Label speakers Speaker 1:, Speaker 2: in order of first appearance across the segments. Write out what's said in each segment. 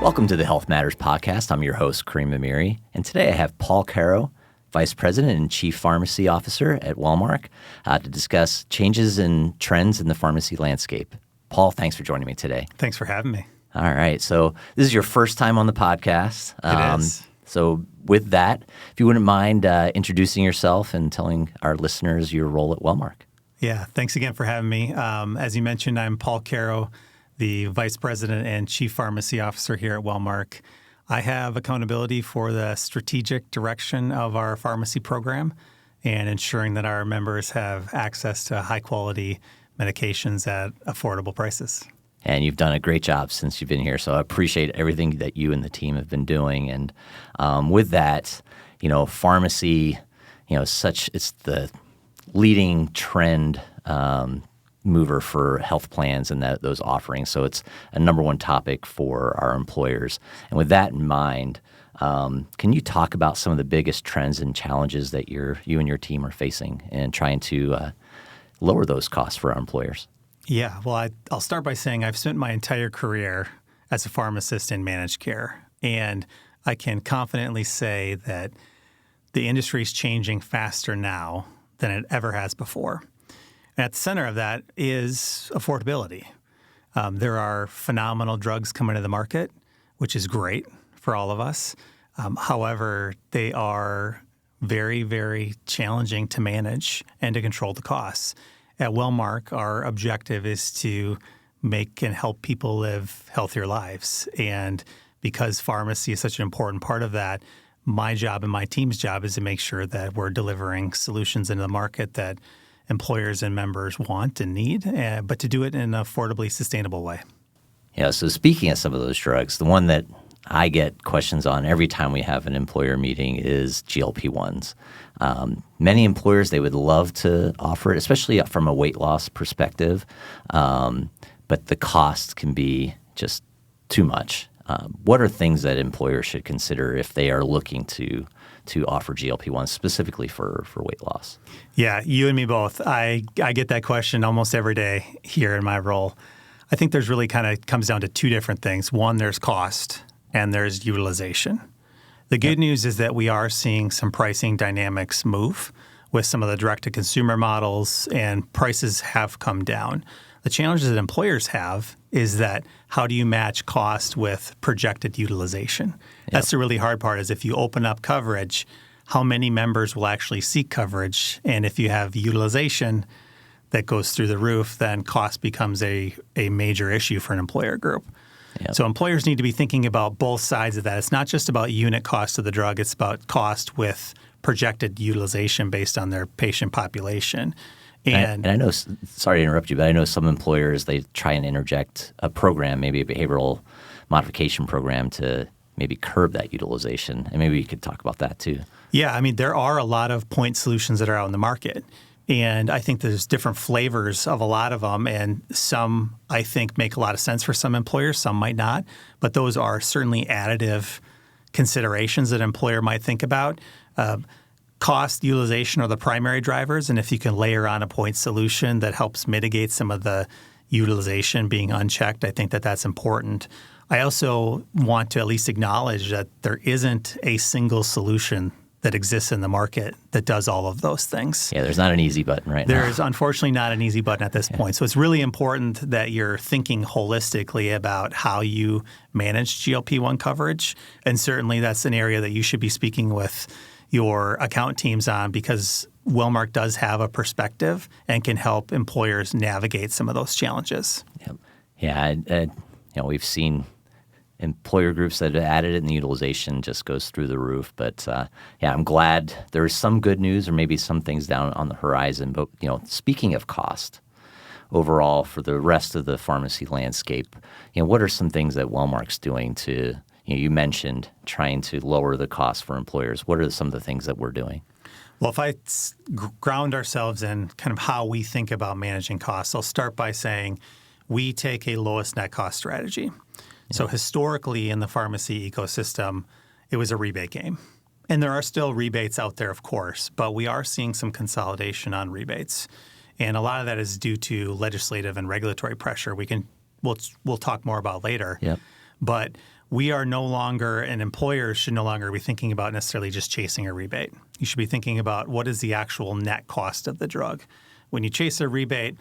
Speaker 1: Welcome to the Health Matters Podcast. I'm your host, Kareem Amiri, and today I have Paul Karow, Vice President and Chief Pharmacy Officer at Wellmark, to discuss changes and trends in the pharmacy landscape. Paul, thanks for joining me today.
Speaker 2: Thanks for having me.
Speaker 1: All right. So this is your first time on the podcast.
Speaker 2: It is.
Speaker 1: So with that, if you wouldn't mind introducing yourself and telling our listeners your role at Wellmark.
Speaker 2: Yeah, thanks again for having me. As you mentioned, I'm Paul Karow, the Vice President and Chief Pharmacy Officer here at Wellmark. I have accountability for the strategic direction of our pharmacy program and ensuring that our members have access to high-quality medications at affordable prices.
Speaker 1: And you've done a great job since you've been here, so I appreciate everything that you and the team have been doing. And with that, pharmacy, it's the leading trend mover for health plans and those offerings. So it's a number one topic for our employers. And with that in mind, can you talk about some of the biggest trends and challenges that you and your team are facing in trying to lower those costs for our employers?
Speaker 2: Yeah, well, I'll start by saying I've spent my entire career as a pharmacist in managed care, and I can confidently say that the industry is changing faster now than it ever has before. And at the center of that is affordability. There are phenomenal drugs coming to the market, which is great for all of us. However, they are very, very challenging to manage and to control the costs. At Wellmark, our objective is to make and help people live healthier lives. And because pharmacy is such an important part of that, my job and my team's job is to make sure that we're delivering solutions into the market that employers and members want and need, but to do it in an affordably sustainable way.
Speaker 1: Yeah, so speaking of some of those drugs, the one that I get questions on every time we have an employer meeting is GLP-1s. Many employers, they would love to offer it, especially from a weight loss perspective, but the cost can be just too much. What are things that employers should consider if they are looking to offer GLP-1s specifically for weight loss?
Speaker 2: Yeah, you and me both. I get that question almost every day here in my role. I think there's really kind of comes down to two different things. One, there's cost and there's utilization. The good news is that we are seeing some pricing dynamics move with some of the direct-to-consumer models, and prices have come down. The challenges that employers have is that how do you match cost with projected utilization? Yep. That's the really hard part is if you open up coverage, how many members will actually seek coverage? And if you have utilization that goes through the roof, then cost becomes a major issue for an employer group. Yep. So employers need to be thinking about both sides of that. It's not just about unit cost of the drug. It's about cost with projected utilization based on their patient population. And
Speaker 1: I know, sorry to interrupt you, but I know some employers, they try and interject a program, maybe a behavioral modification program to maybe curb that utilization. And maybe you could talk about that too.
Speaker 2: Yeah, I mean, there are a lot of point solutions that are out in the market. And I think there's different flavors of a lot of them. And some, I think, make a lot of sense for some employers. Some might not. But those are certainly additive considerations that an employer might think about. Cost, utilization are the primary drivers, and if you can layer on a point solution that helps mitigate some of the utilization being unchecked, I think that that's important. I also want to at least acknowledge that there isn't a single solution that exists in the market that does all of those things.
Speaker 1: Yeah, there's not an easy button right now.
Speaker 2: There's unfortunately not an easy button at this point. So it's really important that you're thinking holistically about how you manage GLP-1 coverage, and certainly that's an area that you should be speaking with your account teams on, because Wellmark does have a perspective and can help employers navigate some of those challenges.
Speaker 1: Yep. Yeah, we've seen employer groups that have added it and the utilization just goes through the roof. But I'm glad there's some good news or maybe some things down on the horizon. But, speaking of cost overall for the rest of the pharmacy landscape, what are some things that Wellmark's doing to you mentioned trying to lower the cost for employers. What are some of the things that we're doing?
Speaker 2: Well, if I ground ourselves in kind of how we think about managing costs, I'll start by saying we take a lowest net cost strategy. Yeah. So historically in the pharmacy ecosystem, it was a rebate game. And there are still rebates out there, of course, but we are seeing some consolidation on rebates. And a lot of that is due to legislative and regulatory pressure we'll talk more about later.
Speaker 1: Yep.
Speaker 2: But we are no longer, and employers should no longer be thinking about necessarily just chasing a rebate. You should be thinking about what is the actual net cost of the drug. When you chase a rebate,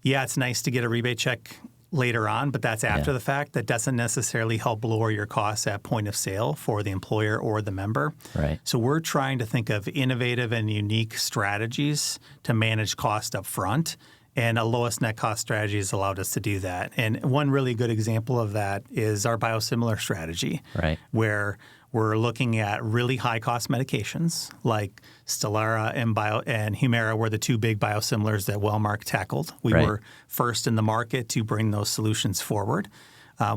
Speaker 2: yeah, it's nice to get a rebate check later on, but that's after the fact. That doesn't necessarily help lower your costs at point of sale for the employer or the member.
Speaker 1: Right.
Speaker 2: So we're trying to think of innovative and unique strategies to manage cost up front. And a lowest net cost strategy has allowed us to do that. And one really good example of that is our biosimilar strategy,
Speaker 1: Right.
Speaker 2: where we're looking at really high-cost medications like Stelara and Humira were the two big biosimilars that Wellmark tackled. We
Speaker 1: Right.
Speaker 2: were first in the market to bring those solutions forward,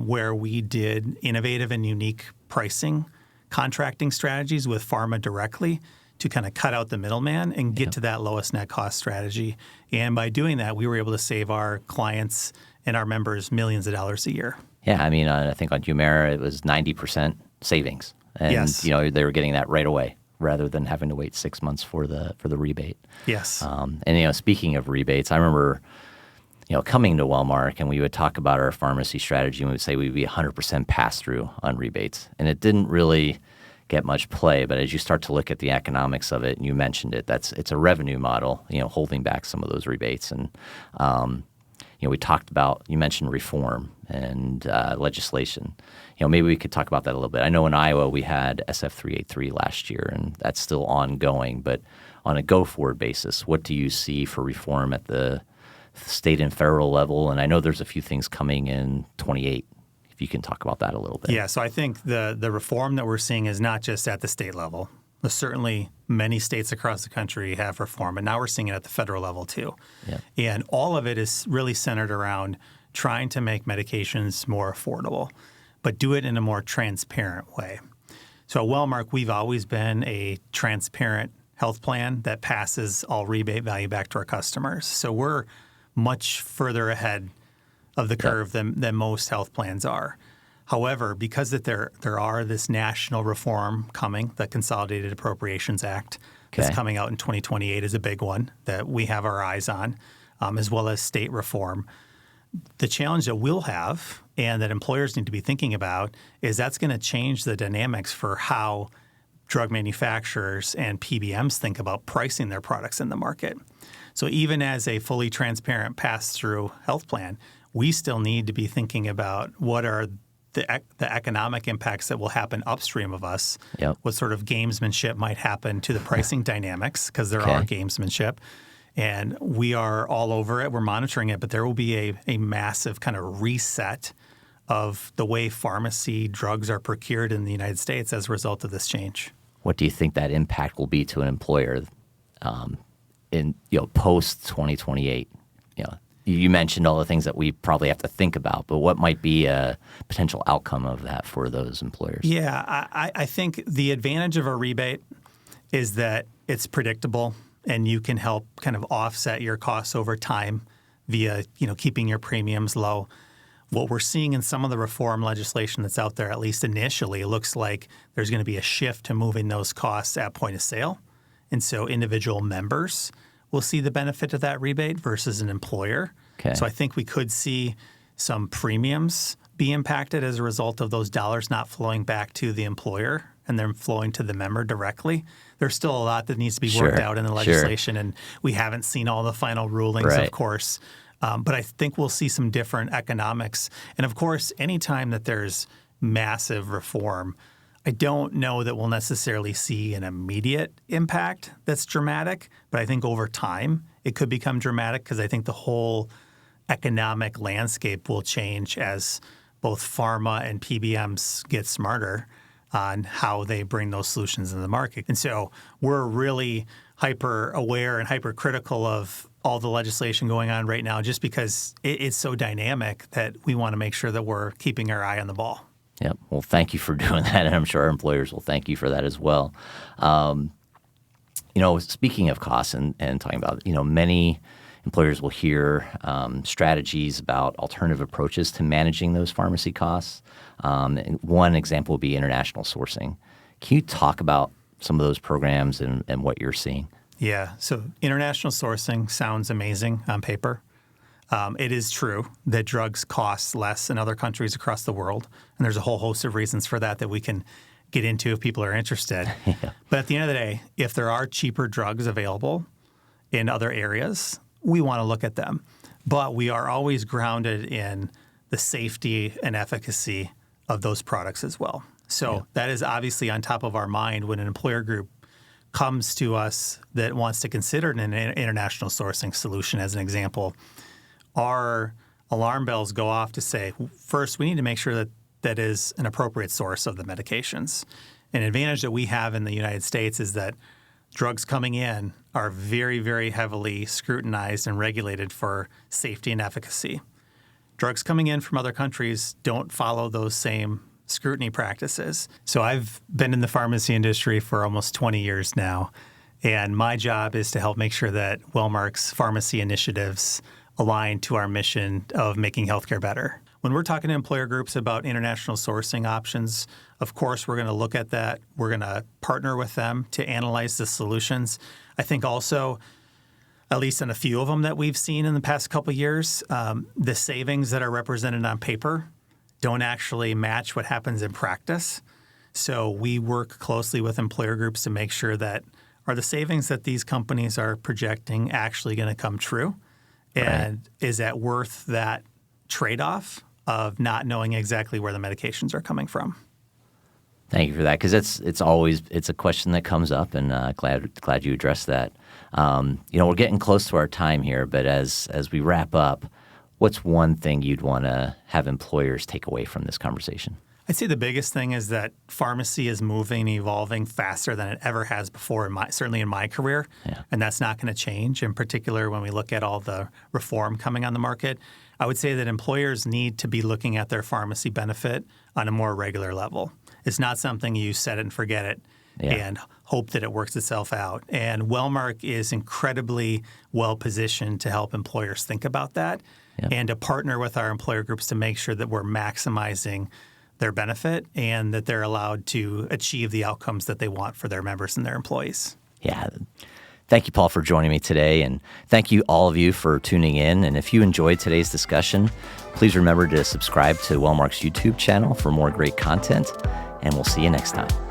Speaker 2: where we did innovative and unique pricing contracting strategies with pharma directly to kind of cut out the middleman and get to that lowest net cost strategy. And by doing that, we were able to save our clients and our members millions of dollars a year.
Speaker 1: Yeah, I mean, I think on Humira it was 90% savings, and
Speaker 2: Yes.
Speaker 1: they were getting that right away rather than having to wait 6 months for the rebate.
Speaker 2: Yes.
Speaker 1: And speaking of rebates, I remember coming to Wellmark, and we would talk about our pharmacy strategy, and we would say we'd be 100% pass through on rebates, and it didn't really get much play. But as you start to look at the economics of it, and you mentioned it, it's a revenue model, holding back some of those rebates. And we talked about, you mentioned reform and legislation. Maybe we could talk about that a little bit. I know in Iowa we had SF 383 last year, and that's still ongoing. But on a go-forward basis, what do you see for reform at the state and federal level? And I know there's a few things coming in 28. If you can talk about that a little bit.
Speaker 2: Yeah, so I think the reform that we're seeing is not just at the state level. Certainly many states across the country have reform, and now we're seeing it at the federal level too.
Speaker 1: Yeah.
Speaker 2: And all of it is really centered around trying to make medications more affordable, but do it in a more transparent way. So at Wellmark, we've always been a transparent health plan that passes all rebate value back to our customers. So we're much further ahead of the curve than most health plans are. However, because that there are this national reform coming, the Consolidated Appropriations Act that's coming out in 2028 is a big one that we have our eyes on, as well as state reform. The challenge that we'll have and that employers need to be thinking about is that's going to change the dynamics for how drug manufacturers and PBMs think about pricing their products in the market. So even as a fully transparent pass-through health plan, we still need to be thinking about what are the economic impacts that will happen upstream of us, what sort of gamesmanship might happen to the pricing dynamics, because there are gamesmanship. And we are all over it. We're monitoring it. But there will be a massive kind of reset of the way pharmacy drugs are procured in the United States as a result of this change.
Speaker 1: What do you think that impact will be to an employer in post 2028? You mentioned all the things that we probably have to think about, but what might be a potential outcome of that for those employers?
Speaker 2: Yeah, I think the advantage of a rebate is that it's predictable and you can help kind of offset your costs over time via keeping your premiums low. What we're seeing in some of the reform legislation that's out there, at least initially, it looks like there's going to be a shift to moving those costs at point of sale. And so individual members will see the benefit of that rebate versus an employer. So I think we could see some premiums be impacted as a result of those dollars not flowing back to the employer and then flowing to the member directly. There's still a lot that needs to be worked out in the legislation, and we haven't seen all the final rulings, of course. But I think we'll see some different economics. And of course, anytime that there's massive reform, I don't know that we'll necessarily see an immediate impact that's dramatic, but I think over time it could become dramatic because I think the whole economic landscape will change as both pharma and PBMs get smarter on how they bring those solutions into the market. And so we're really hyper aware and hypercritical of all the legislation going on right now just because it's so dynamic that we want to make sure that we're keeping our eye on the ball.
Speaker 1: Yep. Well, thank you for doing that, and I'm sure our employers will thank you for that as well. Speaking of costs and talking about, many employers will hear strategies about alternative approaches to managing those pharmacy costs. And one example would be international sourcing. Can you talk about some of those programs and what you're seeing?
Speaker 2: Yeah. So international sourcing sounds amazing on paper. It is true that drugs cost less in other countries across the world, and there's a whole host of reasons for that we can get into if people are interested.
Speaker 1: Yeah.
Speaker 2: But at the end of the day, if there are cheaper drugs available in other areas, we want to look at them. But we are always grounded in the safety and efficacy of those products as well. So that is obviously on top of our mind when an employer group comes to us that wants to consider an international sourcing solution, as an example. Our alarm bells go off to say, first, we need to make sure that that is an appropriate source of the medications. An advantage that we have in the United States is that drugs coming in are very, very heavily scrutinized and regulated for safety and efficacy. Drugs coming in from other countries don't follow those same scrutiny practices. So I've been in the pharmacy industry for almost 20 years now, and my job is to help make sure that Wellmark's pharmacy initiatives align to our mission of making healthcare better. When we're talking to employer groups about international sourcing options, of course, we're going to look at that. We're going to partner with them to analyze the solutions. I think also, at least in a few of them that we've seen in the past couple of years, the savings that are represented on paper don't actually match what happens in practice. So we work closely with employer groups to make sure that are the savings that these companies are projecting actually going to come true? And is that worth that trade-off of not knowing exactly where the medications are coming from?
Speaker 1: Thank you for that, because it's a question that comes up, and glad you addressed that. We're getting close to our time here, but as we wrap up, what's one thing you'd want to have employers take away from this conversation?
Speaker 2: I'd say the biggest thing is that pharmacy is moving and evolving faster than it ever has before, certainly in my career, and that's not going to change, in particular when we look at all the reform coming on the market. I would say that employers need to be looking at their pharmacy benefit on a more regular level. It's not something you set it and forget it and hope that it works itself out. And Wellmark is incredibly well-positioned to help employers think about that and to partner with our employer groups to make sure that we're maximizing their benefit and that they're allowed to achieve the outcomes that they want for their members and their employees.
Speaker 1: Yeah. Thank you, Paul, for joining me today, and thank you all of you for tuning in. And if you enjoyed today's discussion, please remember to subscribe to Wellmark's YouTube channel for more great content, and we'll see you next time.